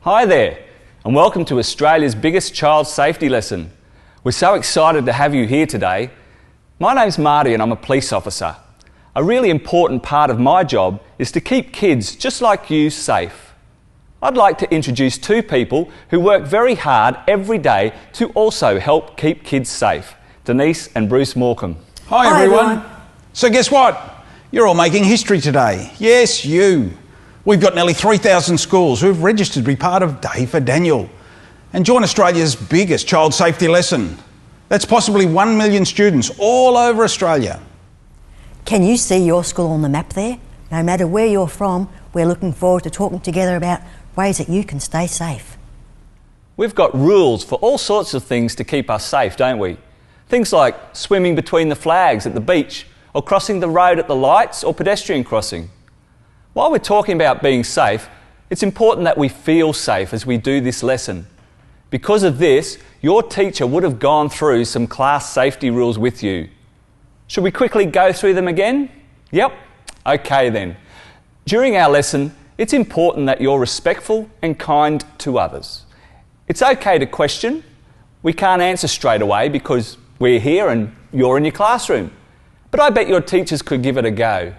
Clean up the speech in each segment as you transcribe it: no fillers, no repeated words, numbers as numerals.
Hi there, and welcome to Australia's biggest child safety lesson. We're so excited to have you here today. My name's Marty and I'm a police officer. A really important part of my job is to keep kids just like you safe. I'd like to introduce two people who work very hard every day to also help keep kids safe. Denise and Bruce Morcombe. Hi everyone. So guess what? You're all making history today. Yes, you. We've got nearly 3,000 schools who've registered to be part of Day for Daniel and join Australia's biggest child safety lesson. That's possibly 1 million students all over Australia. Can you see your school on the map there? No matter where you're from, we're looking forward to talking together about ways that you can stay safe. We've got rules for all sorts of things to keep us safe, don't we? Things like swimming between the flags at the beach, or crossing the road at the lights or pedestrian crossing. While we're talking about being safe, it's important that we feel safe as we do this lesson. Because of this, your teacher would have gone through some class safety rules with you. Should we quickly go through them again? Yep. Okay then. During our lesson, it's important that you're respectful and kind to others. It's okay to question. We can't answer straight away because we're here and you're in your classroom. But I bet your teachers could give it a go.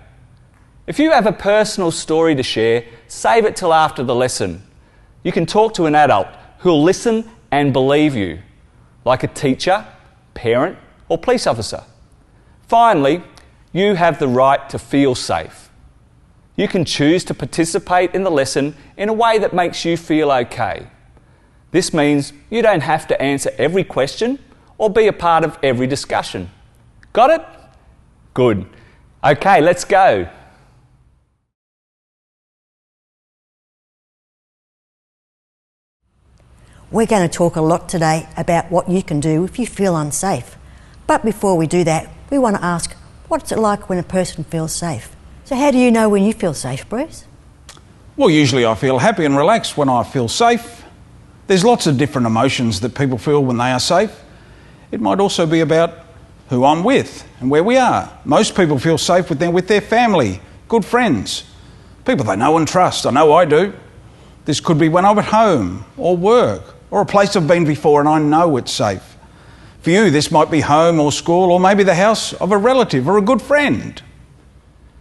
If you have a personal story to share, save it till after the lesson. You can talk to an adult who'll listen and believe you, like a teacher, parent, or police officer. Finally, you have the right to feel safe. You can choose to participate in the lesson in a way that makes you feel okay. This means you don't have to answer every question or be a part of every discussion. Got it? Good. Okay, let's go. We're going to talk a lot today about what you can do if you feel unsafe. But before we do that, we want to ask, what's it like when a person feels safe? So how do you know when you feel safe, Bruce? Well, usually I feel happy and relaxed when I feel safe. There's lots of different emotions that people feel when they are safe. It might also be about who I'm with and where we are. Most people feel safe with their family, good friends, people they know and trust. I know I do. This could be when I'm at home or work or a place I've been before and I know it's safe. For you, this might be home or school or maybe the house of a relative or a good friend.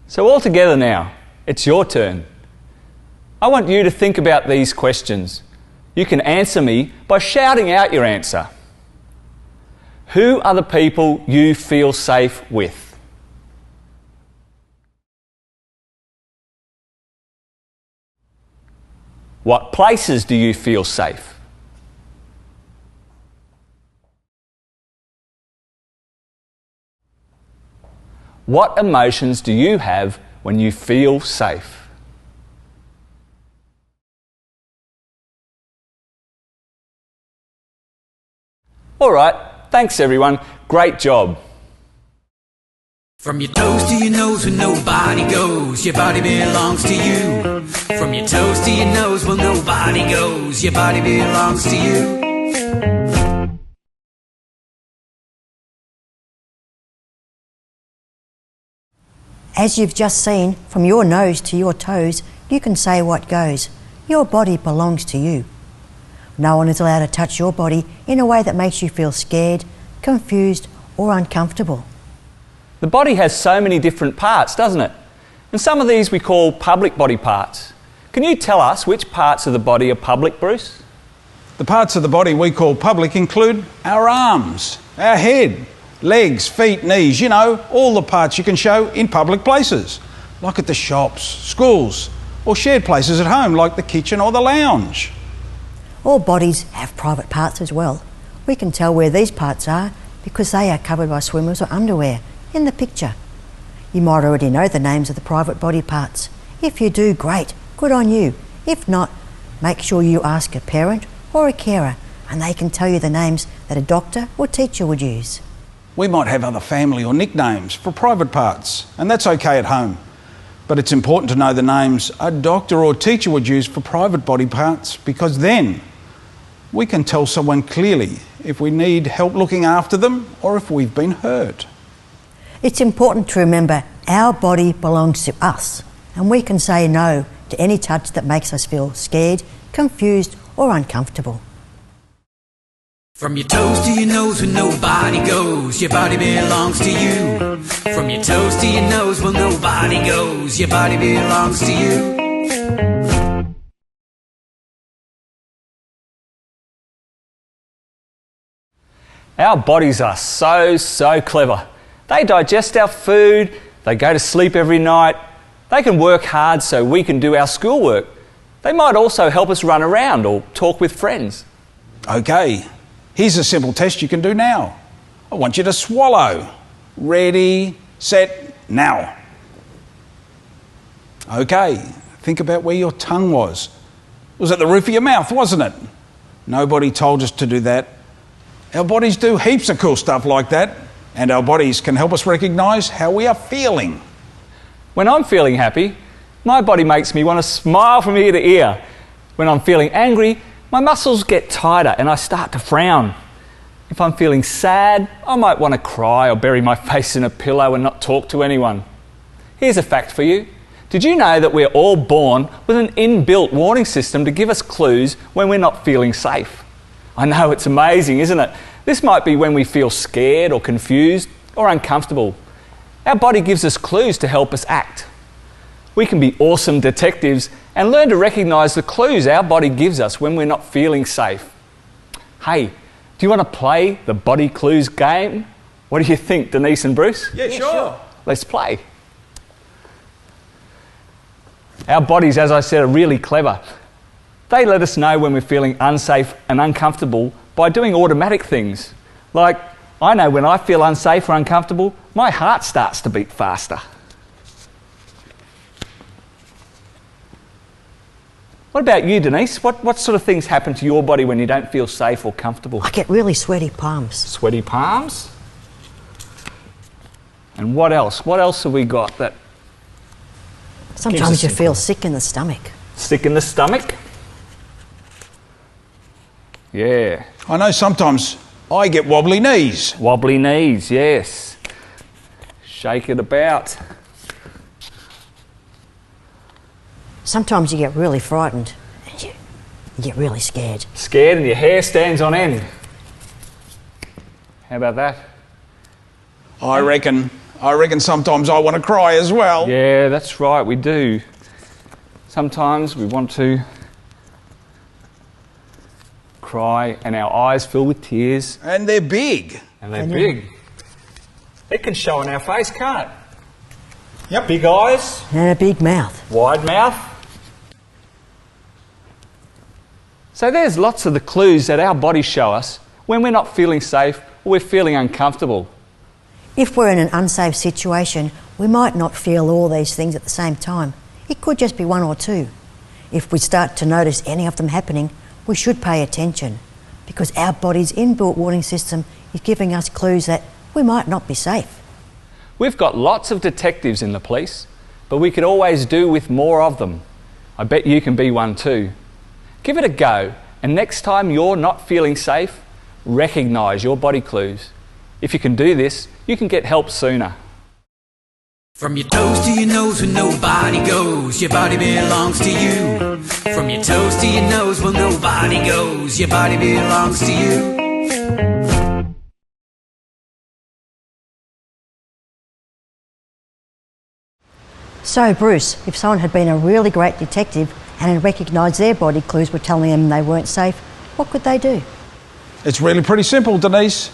So all together now, it's your turn. I want you to think about these questions. You can answer me by shouting out your answer. Who are the people you feel safe with? What places do you feel safe? What emotions do you have when you feel safe? All right, thanks everyone. Great job. From your toes to your nose where nobody goes, your body belongs to you. From your toes to your nose where nobody goes, your body belongs to you. As you've just seen, from your nose to your toes, you can say what goes. Your body belongs to you. No one is allowed to touch your body in a way that makes you feel scared, confused, or uncomfortable. The body has so many different parts, doesn't it? And some of these we call public body parts. Can you tell us which parts of the body are public, Bruce? The parts of the body we call public include our arms, our head, legs, feet, knees, you know, all the parts you can show in public places, like at the shops, schools, or shared places at home, like the kitchen or the lounge. All bodies have private parts as well. We can tell where these parts are because they are covered by swimmers or underwear in the picture. You might already know the names of the private body parts. If you do, great, good on you. If not, make sure you ask a parent or a carer and they can tell you the names that a doctor or teacher would use. We might have other family or nicknames for private parts, and that's okay at home. But it's important to know the names a doctor or teacher would use for private body parts because then we can tell someone clearly if we need help looking after them or if we've been hurt. It's important to remember our body belongs to us and we can say no to any touch that makes us feel scared, confused or uncomfortable. From your toes to your nose where nobody goes, your body belongs to you. From your toes to your nose where nobody goes, your body belongs to you. Our bodies are so clever. They digest our food, they go to sleep every night, they can work hard so we can do our schoolwork. They might also help us run around or talk with friends. Okay, here's a simple test you can do now. I want you to swallow. Ready, set, now. Okay, think about where your tongue was. It was at the roof of your mouth, wasn't it? Nobody told us to do that. Our bodies do heaps of cool stuff like that, and our bodies can help us recognise how we are feeling. When I'm feeling happy, my body makes me want to smile from ear to ear. When I'm feeling angry, my muscles get tighter and I start to frown. If I'm feeling sad, I might want to cry or bury my face in a pillow and not talk to anyone. Here's a fact for you. Did you know that we're all born with an inbuilt warning system to give us clues when we're not feeling safe? I know, it's amazing, isn't it? This might be when we feel scared or confused or uncomfortable. Our body gives us clues to help us act. We can be awesome detectives and learn to recognise the clues our body gives us when we're not feeling safe. Hey, do you want to play the Body Clues game? What do you think, Denise and Bruce? Yeah, sure. Let's play. Our bodies, as I said, are really clever. They let us know when we're feeling unsafe and uncomfortable by doing automatic things. Like, I know when I feel unsafe or uncomfortable, my heart starts to beat faster. What about you, Denise? What sort of things happen to your body when you don't feel safe or comfortable? I get really sweaty palms. Sweaty palms? And what else? What else have we got that... Sometimes you feel sick in the stomach. Sick in the stomach? Yeah. I know sometimes I get wobbly knees. Wobbly knees, yes. Shake it about. Sometimes you get really frightened and you get really scared. Scared and your hair stands on end. How about that? I reckon sometimes I want to cry as well. Yeah, that's right, we do. Sometimes we want to cry and our eyes fill with tears. And they're big. And they're big. It can show on our face, can't it? Yep. Big eyes. And a big mouth. Wide mouth. So there's lots of the clues that our bodies show us when we're not feeling safe or we're feeling uncomfortable. If we're in an unsafe situation, we might not feel all these things at the same time. It could just be one or two. If we start to notice any of them happening, we should pay attention because our body's inbuilt warning system is giving us clues that we might not be safe. We've got lots of detectives in the police, but we could always do with more of them. I bet you can be one too. Give it a go, and next time you're not feeling safe, recognise your body clues. If you can do this, you can get help sooner. From your toes to your nose where nobody goes, your body belongs to you. From your toes to your nose where nobody goes, your body belongs to you. So Bruce, if someone had been a really great detective and had recognised their body clues were telling them they weren't safe, what could they do? It's really pretty simple, Denise.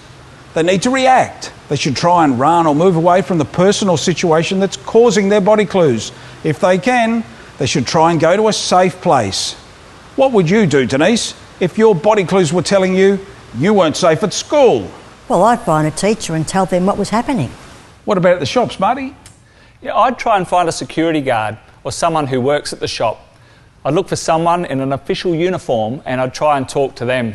They need to react. They should try and run or move away from the person or situation that's causing their body clues. If they can, they should try and go to a safe place. What would you do, Denise, if your body clues were telling you you weren't safe at school? Well, I'd find a teacher and tell them what was happening. What about at the shops, Marty? Yeah, I'd try and find a security guard or someone who works at the shop. I'd look for someone in an official uniform and I'd try and talk to them.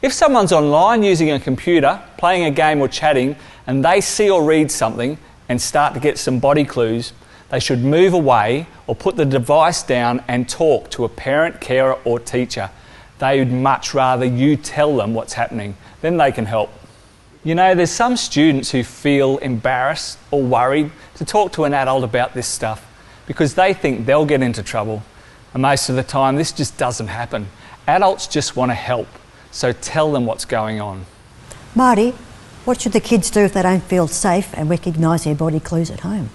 If someone's online using a computer, playing a game or chatting, and they see or read something and start to get some body clues, they should move away or put the device down and talk to a parent, carer or teacher. They would much rather you tell them what's happening, then they can help. You know, there's some students who feel embarrassed or worried to talk to an adult about this stuff because they think they'll get into trouble. And most of the time, this just doesn't happen. Adults just want to help, so tell them what's going on. Marty, what should the kids do if they don't feel safe and recognise their body clues at home?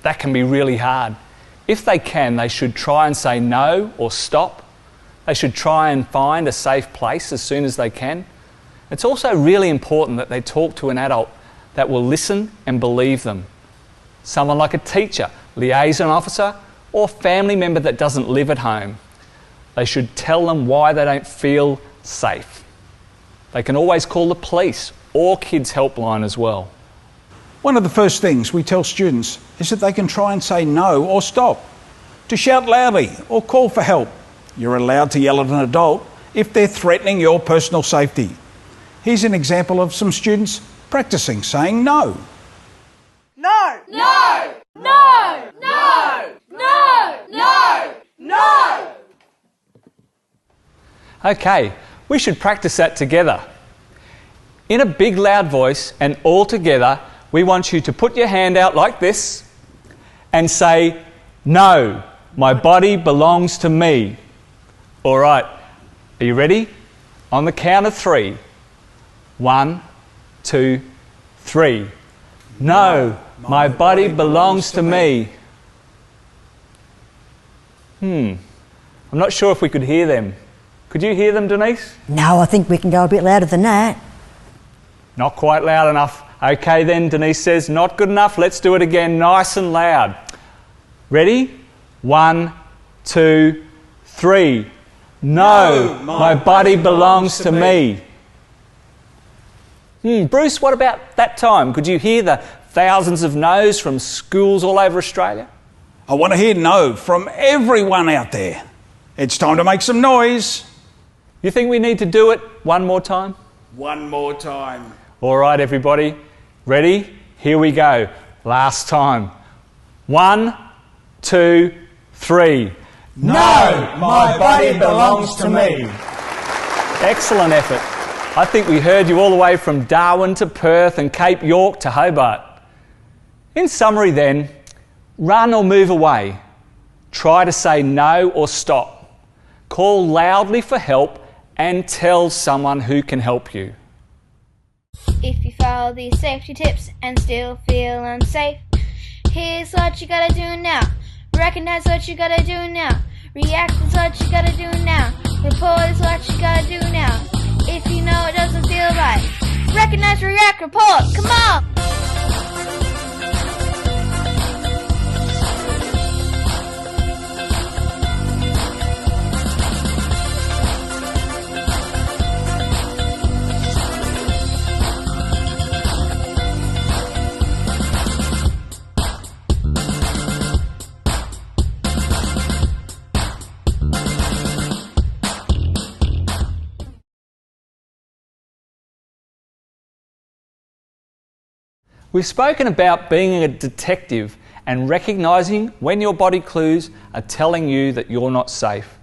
That can be really hard. If they can, they should try and say no or stop. They should try and find a safe place as soon as they can. It's also really important that they talk to an adult that will listen and believe them. Someone like a teacher, liaison officer, or family member that doesn't live at home. They should tell them why they don't feel safe. They can always call the police or Kids Helpline as well. One of the first things we tell students is that they can try and say no or stop, to shout loudly or call for help. You're allowed to yell at an adult if they're threatening your personal safety. Here's an example of some students practicing saying no. No! No! No! No! No! No! No! Okay, we should practice that together. In a big loud voice and all together, we want you to put your hand out like this and say, "No, my body belongs to me." All right, are you ready? On the count of 3. 1, 2, 3. No, my body belongs to me. I'm not sure if we could hear them. Could you hear them, Denise? No, I think we can go a bit louder than that. Not quite loud enough. Okay then, Denise says, not good enough. Let's do it again, nice and loud. Ready? 1, 2, 3. No, my body belongs to me. Bruce, what about that time? Could you hear the thousands of no's from schools all over Australia? I want to hear no from everyone out there. It's time to make some noise. You think we need to do it one more time? One more time. All right, everybody. Ready? Here we go. Last time. 1, 2, 3. No, my body belongs to me. Excellent effort. I think we heard you all the way from Darwin to Perth and Cape York to Hobart. In summary then, run or move away. Try to say no or stop. Call loudly for help and tell someone who can help you. If you follow these safety tips and still feel unsafe, here's what you gotta do now. Recognize what you gotta do now. React is what you gotta do now. Report is what you gotta do now. If you know it doesn't feel right, recognize, react, report. Come on! We've spoken about being a detective and recognising when your body clues are telling you that you're not safe.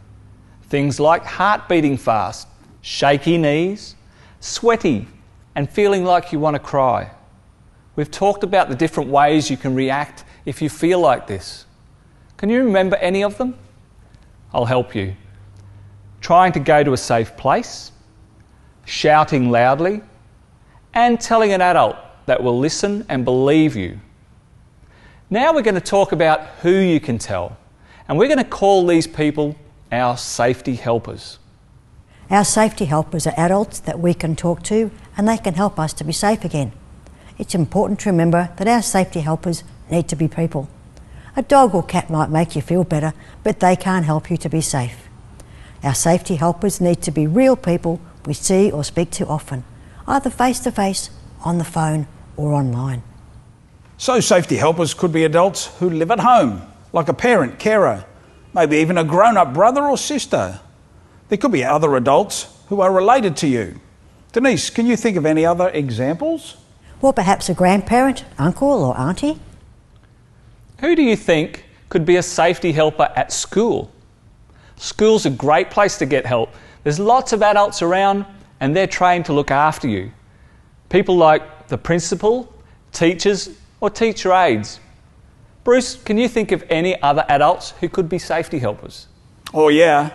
Things like heart beating fast, shaky knees, sweaty, and feeling like you want to cry. We've talked about the different ways you can react if you feel like this. Can you remember any of them? I'll help you. Trying to go to a safe place, shouting loudly, and telling an adult that will listen and believe you. Now we're going to talk about who you can tell, and we're going to call these people our safety helpers. Our safety helpers are adults that we can talk to and they can help us to be safe again. It's important to remember that our safety helpers need to be people. A dog or cat might make you feel better, but they can't help you to be safe. Our safety helpers need to be real people we see or speak to often, either face to face, on the phone, or online. So safety helpers could be adults who live at home, like a parent, carer, maybe even a grown-up brother or sister. There could be other adults who are related to you. Denise, can you think of any other examples? Or perhaps a grandparent, uncle or auntie. Who do you think could be a safety helper at school? School's a great place to get help. There's lots of adults around and they're trained to look after you. People like the principal, teachers or teacher aides. Bruce, can you think of any other adults who could be safety helpers? Oh yeah,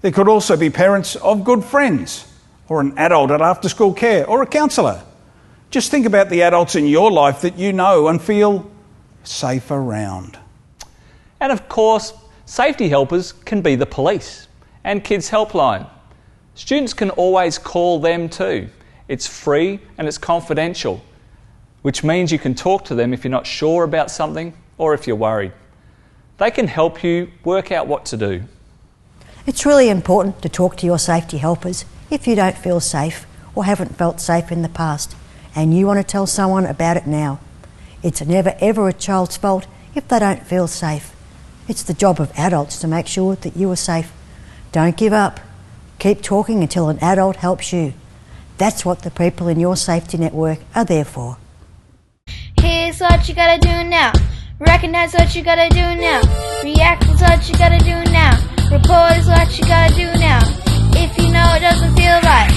there could also be parents of good friends, or an adult at after-school care, or a counsellor. Just think about the adults in your life that you know and feel safe around. And of course, safety helpers can be the police and Kids Helpline. Students can always call them too. It's free and it's confidential, which means you can talk to them if you're not sure about something or if you're worried. They can help you work out what to do. It's really important to talk to your safety helpers if you don't feel safe or haven't felt safe in the past and you want to tell someone about it now. It's never ever a child's fault if they don't feel safe. It's the job of adults to make sure that you are safe. Don't give up. Keep talking until an adult helps you. That's what the people in your safety network are there for. Here's what you gotta do now. Recognize what you gotta do now. React is what you gotta do now. Report is what you gotta do now. If you know it doesn't feel right,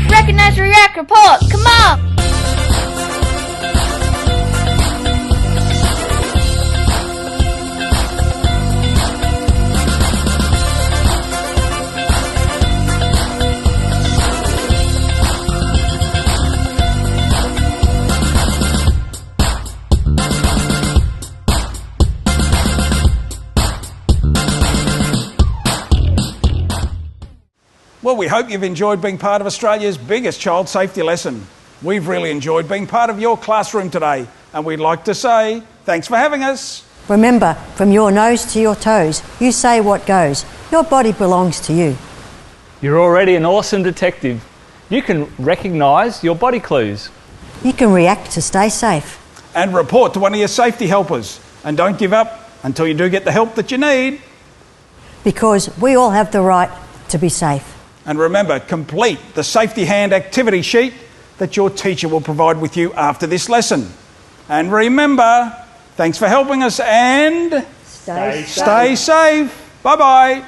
recognize, react, report. Come on! Well, we hope you've enjoyed being part of Australia's biggest child safety lesson. We've really enjoyed being part of your classroom today, and we'd like to say thanks for having us. Remember, from your nose to your toes, you say what goes. Your body belongs to you. You're already an awesome detective. You can recognise your body clues. You can react to stay safe. And report to one of your safety helpers. And don't give up until you do get the help that you need. Because we all have the right to be safe. And remember, complete the safety hand activity sheet that your teacher will provide with you after this lesson. And remember, thanks for helping us and Stay safe. Bye-bye.